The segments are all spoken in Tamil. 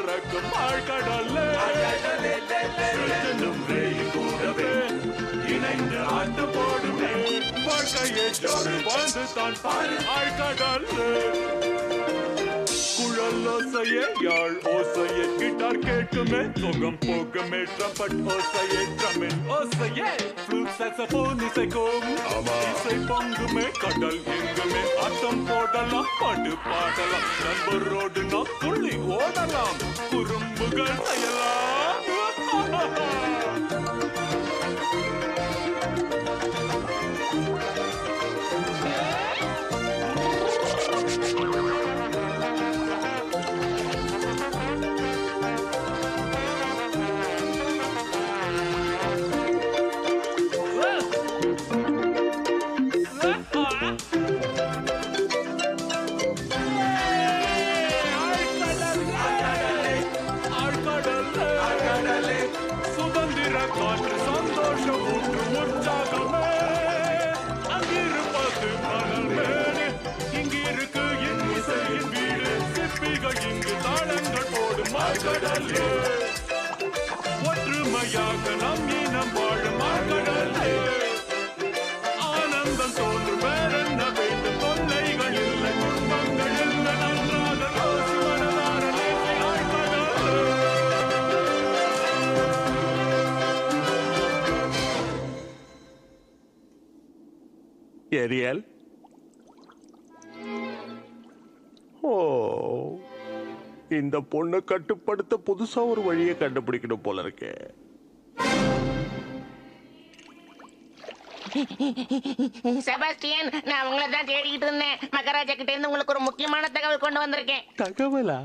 பறக்கும் ஆழ்கடலே கூடவே இணைந்து ஆட்டு போடுமே வாழ்க்கையை வாழ்ந்து தான் பாரு ஆழ்கடலே குழல் ஓசையே யாழ் ஓசையே கிட்டார் கேட்குமே சுகம் போகுமே ட்ரம்பட் ஓசையே ட்ரமின் ஓசையே ஃப்ளூட் சாக்ஸோஃபோன் இசைக்கும் இசை பொங்குமே கடல் எங்குமே ஆட்டம் போடலாம் பாட்டு பாடலாம் நண்பரோடு நாம் துள்ளி ஓடலாம் குறும்புகள் செய்யலாம் சுதந்திர காற்று சந்தோஷம் ஊற்று உற்சாகமே அங்கிருப்பது மணல் மேடு இங்கிருக்கு என் இசையின் வீடு சிற்பிகள் இங்கு தாளங்கள் போடும் ஆழ்கடலே ஒற்றுமையாக நம் இனம் வாழும் ஆழ்கடலே ஆனந்தம் தோன்றும் வேறென்ன வேண்டும் தொல்லைகள் இல்லை துன்பங்கள் இல்லை நன்றாக யோசி மனதார நேசை ஆழ்கடலே ஏரியல் ஓ இந்த பொண்ணை கட்டுப்படுத்த புதுசா ஒரு வழியை கண்டுபிடிக்கணும் போல இருக்கே செபாஸ்டியன், நான் உங்களை தான் தேடிக்கிட்டு இருந்தேன். மகாராஜா கிட்ட இருந்து உங்களுக்கு ஒரு முக்கியமான தகவல் கொண்டு வந்திருக்கேன். தகவலா?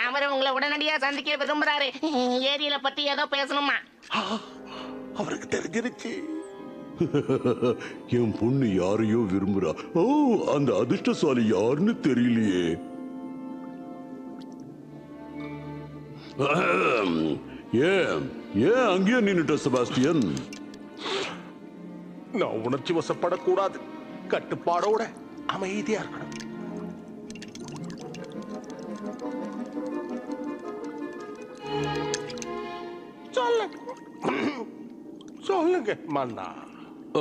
அவர் உங்களை உடனடியா சந்திக்க விரும்புறாரு. ஏரியலை பத்தி ஏதோ பேசணுமா? அவருக்கு தெரிஞ்சிருச்சு. என் பொண்ணு யாரையோ விரும்புறா. ஓ, அந்த அதிர்ஷ்டசாலி யாருன்னு தெரியலையே. ஏன் அங்கேயே நின்னுட்ட செபாஸ்டியன்? நான் உணர்ச்சி வசப்படக்கூடாது. கட்டுப்பாடோட அமைதியா இருக்கணும். சொல்லுங்க மன்னா.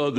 அது